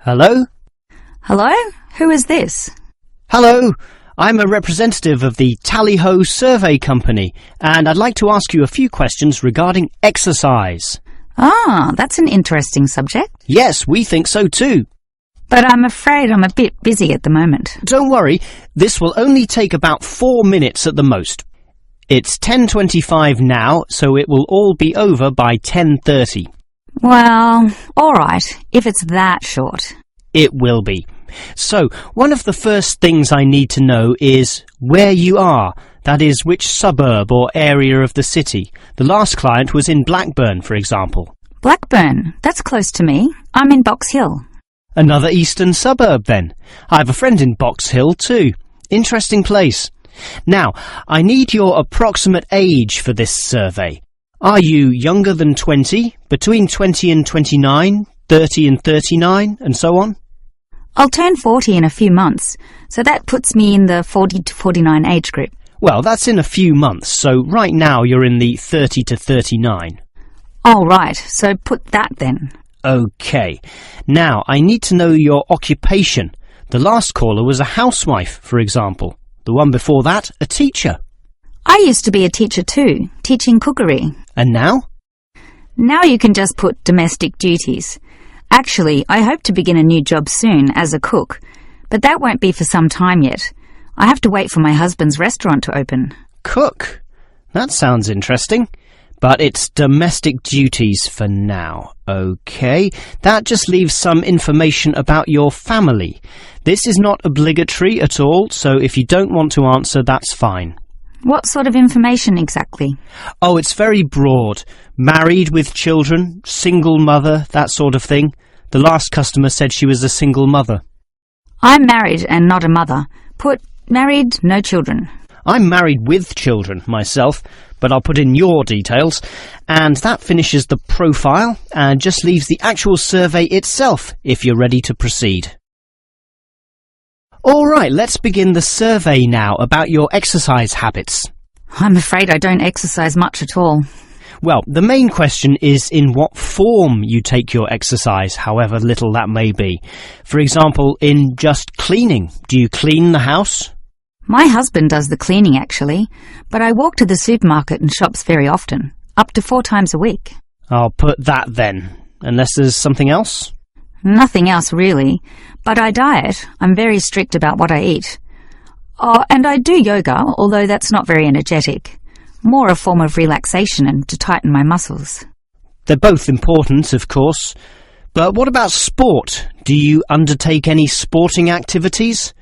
Hello? Hello? Who is this? Hello, I'm a representative of the Tally-Ho Survey Company, and I'd like to ask you a few questions regarding exercise. Ah, that's an interesting subject. Yes, we think so too. But I'm afraid I'm a bit busy at the moment. Don't worry, this will only take about 4 minutes at the most. It's 10:25 now, so it will all be over by 10:30. Well, all right, if it's that short. It will be. So, one of the first things I need to know is where you are. That is, which suburb or area of the city. The last client was in Blackburn, for example. Blackburn, that's close to me. I'm in Box Hill. Another eastern suburb, then. I have a friend in Box Hill, too. Interesting place. Now, I need your approximate age for this survey. Are you younger than 20, between 20 and 29, 30 and 39, and so on? I'll turn 40 in a few months, so that puts me in the 40 to 49 age group. Well, that's in a few months, so right now you're in the 30 to 39. Oh, right, so put that then. OK. Now, I need to know your occupation. The last caller was a housewife, for example. The one before that, a teacher. I used to be a teacher too, teaching cookery. And now? Now you can just put domestic duties. Actually, I hope to begin a new job soon as a cook, but that won't be for some time yet. I have to wait for my husband's restaurant to open. Cook? That sounds interesting. But it's domestic duties for now. OK. That just leaves some information about your family. This is not obligatory at all, so if you don't want to answer, that's fine. What sort of information exactly? Oh, it's very broad. Married with children, single mother, that sort of thing. The last customer said she was a single mother. I'm married and not a mother. Put married, no children. I'm married with children myself, but I'll put in your details. And that finishes the profile and just leaves the actual survey itself if you're ready to proceed. All right, let's begin the survey now about your exercise habits. I'm afraid I don't exercise much at all. Well, the main question is in what form you take your exercise, however little that may be. For example, in just cleaning. Do you clean the house? My husband does the cleaning, actually, but I walk to the supermarket and shops very often, up to 4 times a week. I'll put that then, unless there's something else? Nothing else, really. But I diet. I'm very strict about what I eat. Oh, and I do yoga, although that's not very energetic. More a form of relaxation and to tighten my muscles. They're both important, of course. But what about sport? Do you undertake any sporting activities?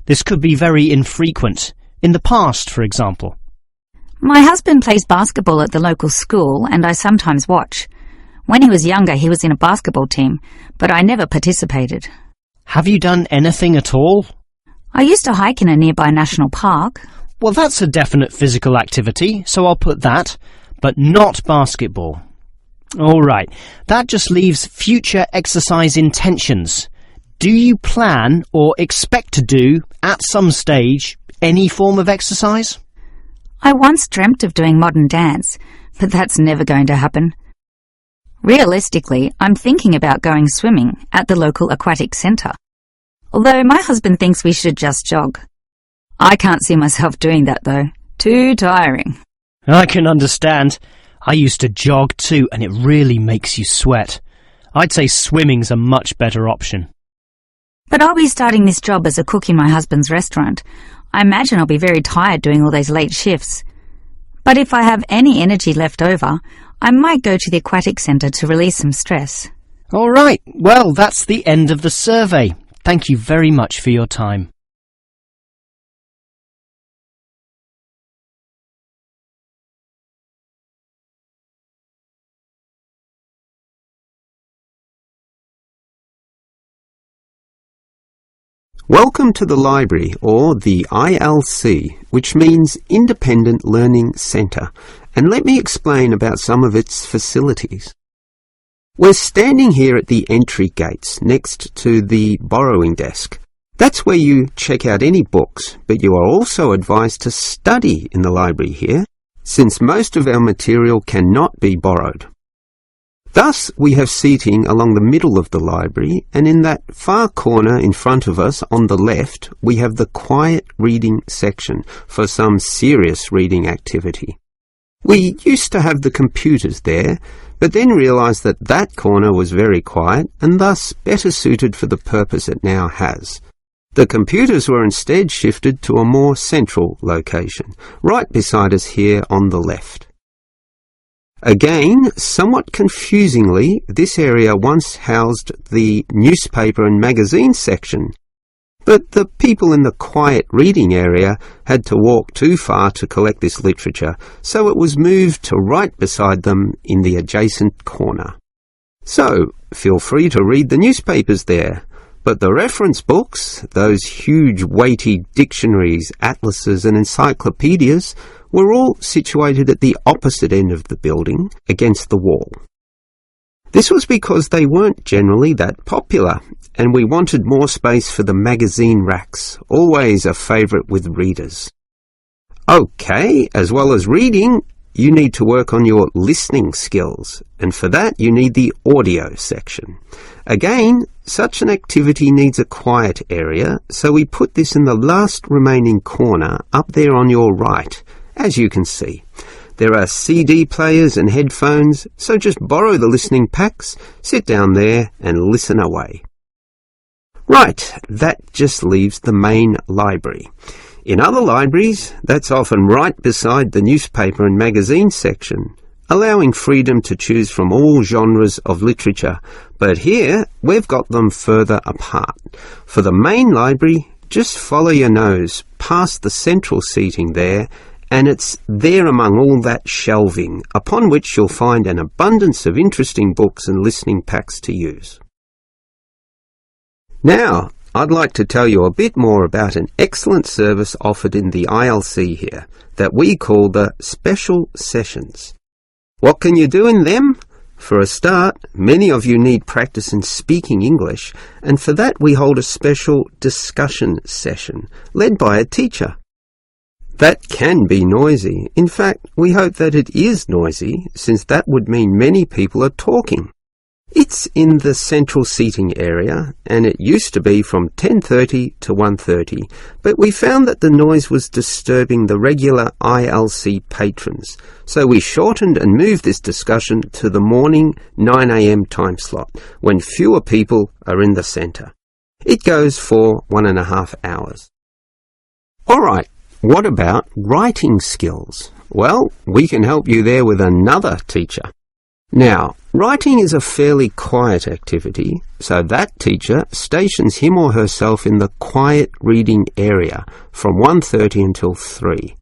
This could be very infrequent. In the past, for example. My husband plays basketball at the local school, and I sometimes watch. When he was younger, he was in a basketball team, but I never participated. Have you done anything at all? I used to hike in a nearby national park. Well, that's a definite physical activity, so I'll put that, but not basketball. All right, that just leaves future exercise intentions. Do you plan or expect to do, at some stage, any form of exercise? I once dreamt of doing modern dance, but that's never going to happen. Realistically, I'm thinking about going swimming at the local aquatic centre. Although my husband thinks we should just jog. I can't see myself doing that, though. Too tiring. I can understand. I used to jog too, and it really makes you sweat. I'd say swimming's a much better option. But I'll be starting this job as a cook in my husband's restaurant. I imagine I'll be very tired doing all those late shifts. But if I have any energy left over, I might go to the aquatic centre to release some stress. All right. Well, that's the end of the survey. Thank you very much for your time. Welcome to the library, or the ILC, which means Independent Learning Centre, and let me explain about some of its facilities. We're standing here at the entry gates next to the borrowing desk. That's where you check out any books, but you are also advised to study in the library here, since most of our material cannot be borrowed. Thus, we have seating along the middle of the library, and in that far corner in front of us on the left, we have the quiet reading section for some serious reading activity. We used to have the computers there, but then realised that that corner was very quiet and thus better suited for the purpose it now has. The computers were instead shifted to a more central location, right beside us here on the left. Again, somewhat confusingly, this area once housed the newspaper and magazine section, but the people in the quiet reading area had to walk too far to collect this literature, so it was moved to right beside them in the adjacent corner. So, feel free to read the newspapers there, but the reference books, those huge weighty dictionaries, atlases and encyclopedias, were all situated at the opposite end of the building, against the wall. This was because they weren't generally that popular, and we wanted more space for the magazine racks, always a favourite with readers. Okay, as well as reading, you need to work on your listening skills, and for that you need the audio section. Again, such an activity needs a quiet area, so we put this in the last remaining corner up there on your right, as you can see. There are CD players and headphones, so just borrow the listening packs, sit down there and listen away. Right, that just leaves the main library. In other libraries, that's often right beside the newspaper and magazine section, allowing freedom to choose from all genres of literature, but here we've got them further apart. For the main library, just follow your nose past the central seating there, and it's there among all that shelving, upon which you'll find an abundance of interesting books and listening packs to use. Now, I'd like to tell you a bit more about an excellent service offered in the ILC here, that we call the Special Sessions. What can you do in them? For a start, many of you need practice in speaking English, and for that we hold a special discussion session, led by a teacher. That can be noisy. In fact, we hope that it is noisy, since that would mean many people are talking. It's in the central seating area, and it used to be from 10:30 to 1:30, but we found that the noise was disturbing the regular ILC patrons, so we shortened and moved this discussion to the morning 9 a.m. time slot, when fewer people are in the centre. It goes for 1.5 hours. All right. What about writing skills? Well, we can help you there with another teacher. Now, writing is a fairly quiet activity, so that teacher stations him or herself in the quiet reading area from 1:30 until 3.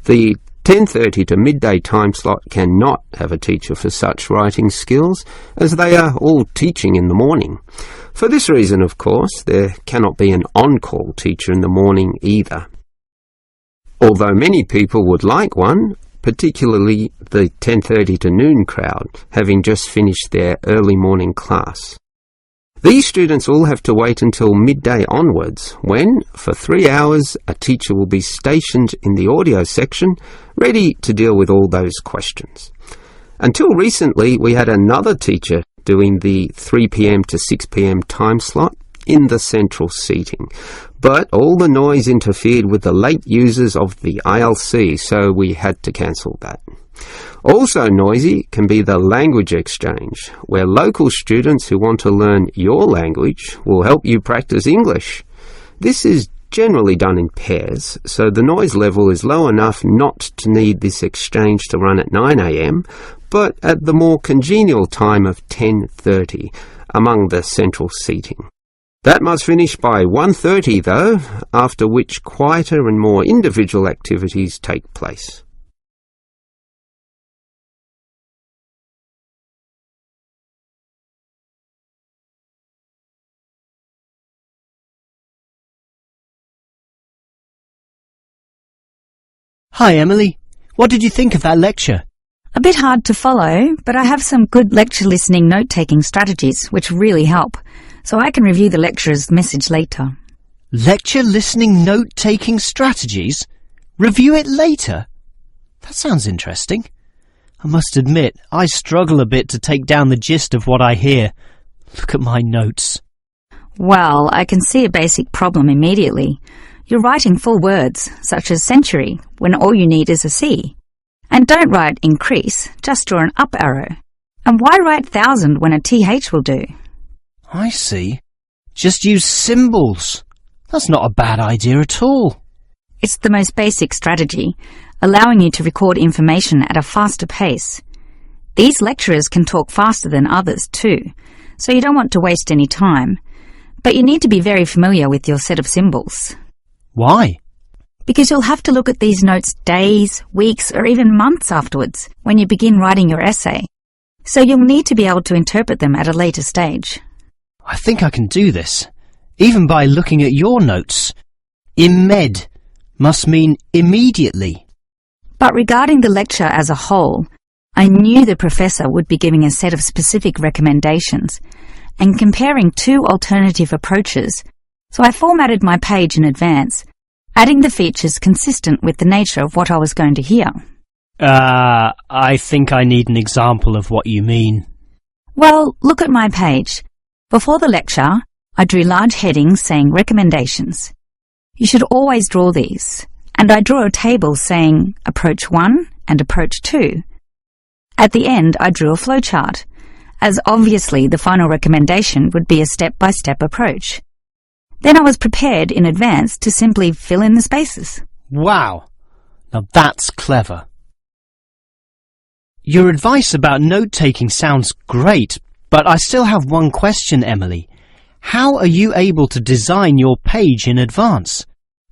The 10:30 to midday time slot cannot have a teacher for such writing skills, as they are all teaching in the morning. For this reason, of course, there cannot be an on-call teacher in the morning either. Although many people would like one, particularly the 10:30 to noon crowd, having just finished their early morning class. These students all have to wait until midday onwards, when, for 3 hours, a teacher will be stationed in the audio section, ready to deal with all those questions. Until recently, we had another teacher doing the 3 p.m. to 6 p.m. time slot in the central seating, but all the noise interfered with the late users of the ILC, so we had to cancel that. Also noisy can be the language exchange, where local students who want to learn your language will help you practice English. This is generally done in pairs, so the noise level is low enough not to need this exchange to run at 9 a.m, but at the more congenial time of 10:30 among the central seating. That must finish by 1:30 though, after which quieter and more individual activities take place. Hi, Emily. What did you think of that lecture? A bit hard to follow, but I have some good lecture listening note-taking strategies which really help, so I can review the lecturer's message later. Lecture listening note-taking strategies? Review it later? That sounds interesting. I must admit, I struggle a bit to take down the gist of what I hear. Look at my notes. Well, I can see a basic problem immediately. You're writing full words, such as century, when all you need is a C. And don't write increase, just draw an up arrow. And why write thousand when a TH will do? I see. Just use symbols. That's not a bad idea at all. It's the most basic strategy, allowing you to record information at a faster pace. These lecturers can talk faster than others too, so you don't want to waste any time. But you need to be very familiar with your set of symbols. Why? Because you'll have to look at these notes days, weeks, or even months afterwards when you begin writing your essay. So you'll need to be able to interpret them at a later stage. I think I can do this, even by looking at your notes. Imed must mean immediately. But regarding the lecture as a whole, I knew the professor would be giving a set of specific recommendations and comparing two alternative approaches, so I formatted my page in advance, adding the features consistent with the nature of what I was going to hear. I think I need an example of what you mean. Well, look at my page. Before the lecture, I drew large headings saying recommendations. You should always draw these, and I draw a table saying approach 1 and approach 2. At the end, I drew a flowchart, as obviously the final recommendation would be a step-by-step approach. Then I was prepared in advance to simply fill in the spaces. Wow! Now that's clever. Your advice about note-taking sounds great, but I still have one question, Emily. How are you able to design your page in advance?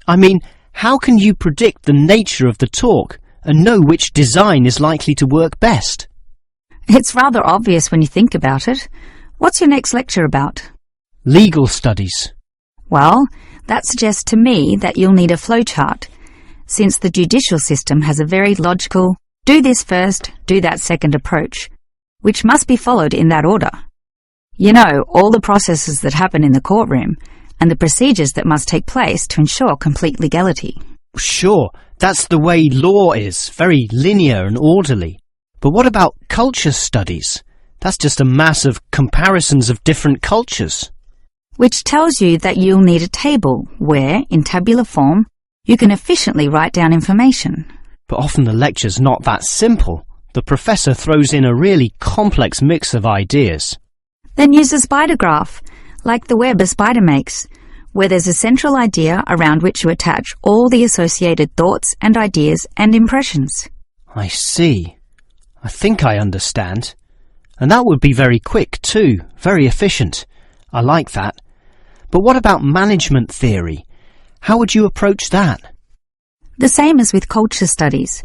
I mean, how can you predict the nature of the talk and know which design is likely to work best? It's rather obvious when you think about it. What's your next lecture about? Legal studies. Well, that suggests to me that you'll need a flowchart, since the judicial system has a very logical, do this first, do that second approach, which must be followed in that order. You know, all the processes that happen in the courtroom and the procedures that must take place to ensure complete legality. Sure, that's the way law is, very linear and orderly. But what about culture studies? That's just a mass of comparisons of different cultures. Which tells you that you'll need a table where, in tabular form, you can efficiently write down information. But often the lecture's not that simple. The professor throws in a really complex mix of ideas. Then use a spider graph, like the web a spider makes, where there's a central idea around which you attach all the associated thoughts and ideas and impressions. I see. I think I understand. And that would be very quick too, very efficient. I like that. But what about management theory? How would you approach that? The same as with culture studies.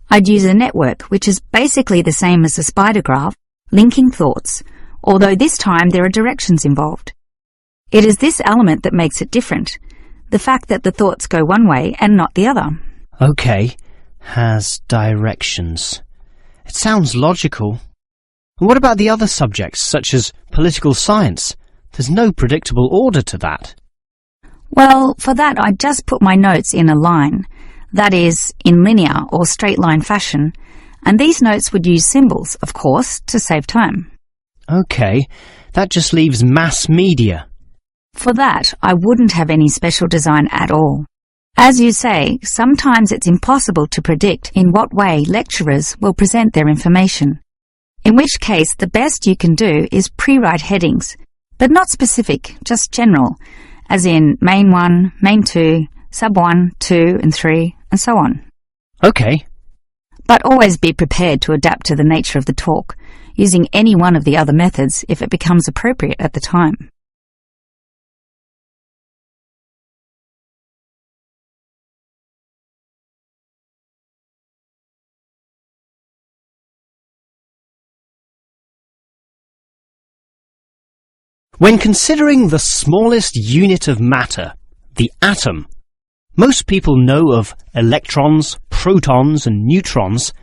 I'd use a network, which is basically the same as a spider graph, linking thoughts, although this time there are directions involved. It is this element that makes it different, the fact that the thoughts go one way and not the other. Okay, has directions. It sounds logical. And what about the other subjects, such as political science? There's no predictable order to that. Well, for that I just put my notes in a line, that is, in linear or straight line fashion, and these notes would use symbols, of course, to save time. Okay, that just leaves mass media. For that, I wouldn't have any special design at all. As you say, sometimes it's impossible to predict in what way lecturers will present their information, in which case the best you can do is pre-write headings, but not specific, just general, as in main 1, main 2, sub 1, 2 and 3, and so on. Okay. But always be prepared to adapt to the nature of the talk, using any one of the other methods if it becomes appropriate at the time. When considering the smallest unit of matter, the atom, most people know of electrons, protons and neutrons,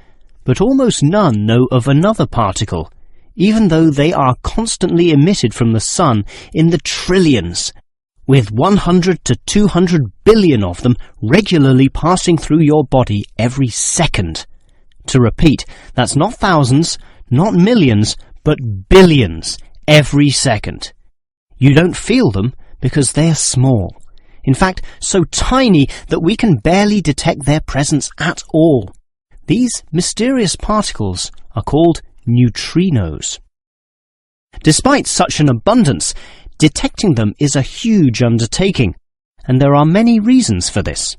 but almost none know of another particle, even though they are constantly emitted from the sun in the trillions, with 100 to 200 billion of them regularly passing through your body every second. To repeat, that's not thousands, not millions, but billions every second. You don't feel them because they are small. In fact, so tiny that we can barely detect their presence at all. These mysterious particles are called neutrinos. Despite such an abundance, detecting them is a huge undertaking, and there are many reasons for this.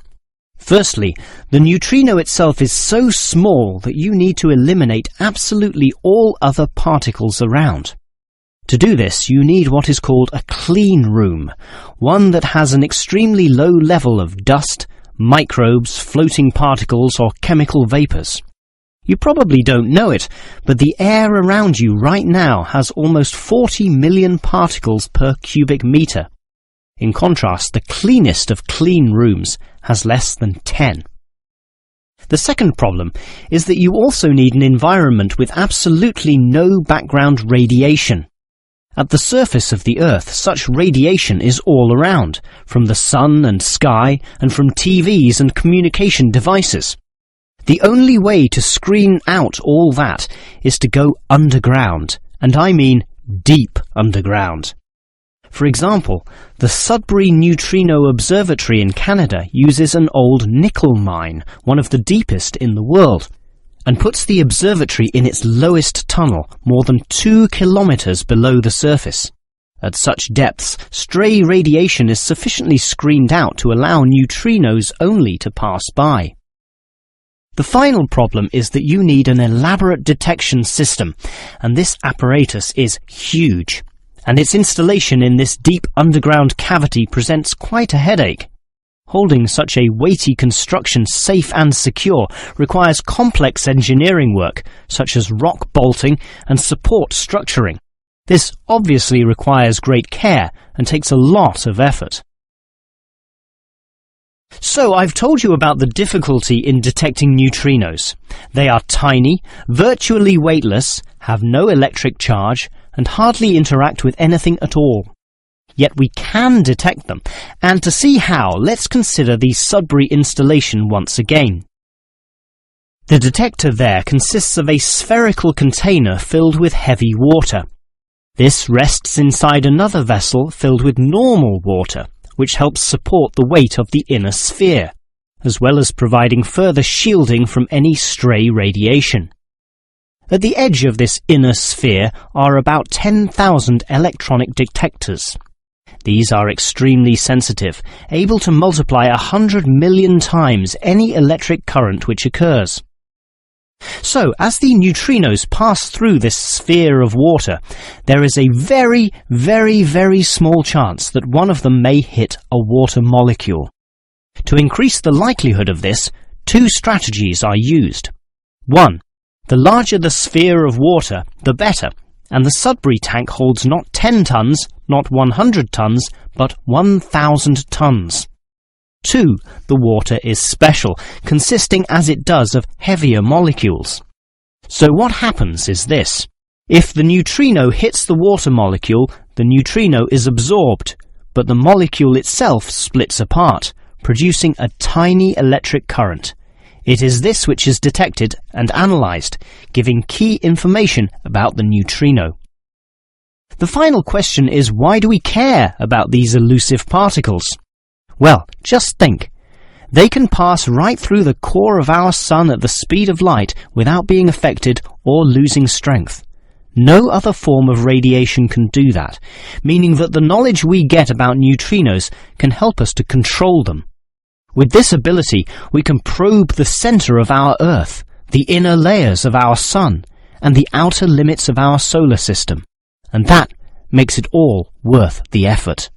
Firstly, the neutrino itself is so small that you need to eliminate absolutely all other particles around. To do this, you need what is called a clean room, one that has an extremely low level of dust, microbes, floating particles, or chemical vapors. You probably don't know it, but the air around you right now has almost 40 million particles per cubic meter. In contrast, the cleanest of clean rooms has less than 10. The second problem is that you also need an environment with absolutely no background radiation. At the surface of the Earth, such radiation is all around, from the sun and sky, and from TVs and communication devices. The only way to screen out all that is to go underground, and I mean deep underground. For example, the Sudbury Neutrino Observatory in Canada uses an old nickel mine, one of the deepest in the world, and puts the observatory in its lowest tunnel, more than 2 kilometers below the surface. At such depths, stray radiation is sufficiently screened out to allow neutrinos only to pass by. The final problem is that you need an elaborate detection system, and this apparatus is huge, and its installation in this deep underground cavity presents quite a headache. Holding such a weighty construction safe and secure requires complex engineering work, such as rock bolting and support structuring. This obviously requires great care and takes a lot of effort. So I've told you about the difficulty in detecting neutrinos. They are tiny, virtually weightless, have no electric charge, and hardly interact with anything at all. Yet we can detect them, and to see how, let's consider the Sudbury installation once again. The detector there consists of a spherical container filled with heavy water. This rests inside another vessel filled with normal water, which helps support the weight of the inner sphere, as well as providing further shielding from any stray radiation. At the edge of this inner sphere are about 10,000 electronic detectors. These are extremely sensitive, able to multiply 100 million times any electric current which occurs. So, as the neutrinos pass through this sphere of water, there is a very, very, very small chance that one of them may hit a water molecule. To increase the likelihood of this, 2 strategies are used. 1. The larger the sphere of water, the better, and the Sudbury tank holds not 10 tons, not 100 tons, but 1,000 tons. 2. The water is special, consisting as it does of heavier molecules. So what happens is this. If the neutrino hits the water molecule, the neutrino is absorbed, but the molecule itself splits apart, producing a tiny electric current. It is this which is detected and analysed, giving key information about the neutrino. The final question is, why do we care about these elusive particles? Well, just think. They can pass right through the core of our sun at the speed of light without being affected or losing strength. No other form of radiation can do that, meaning that the knowledge we get about neutrinos can help us to control them. With this ability, we can probe the center of our Earth, the inner layers of our sun, and the outer limits of our solar system. And that makes it all worth the effort.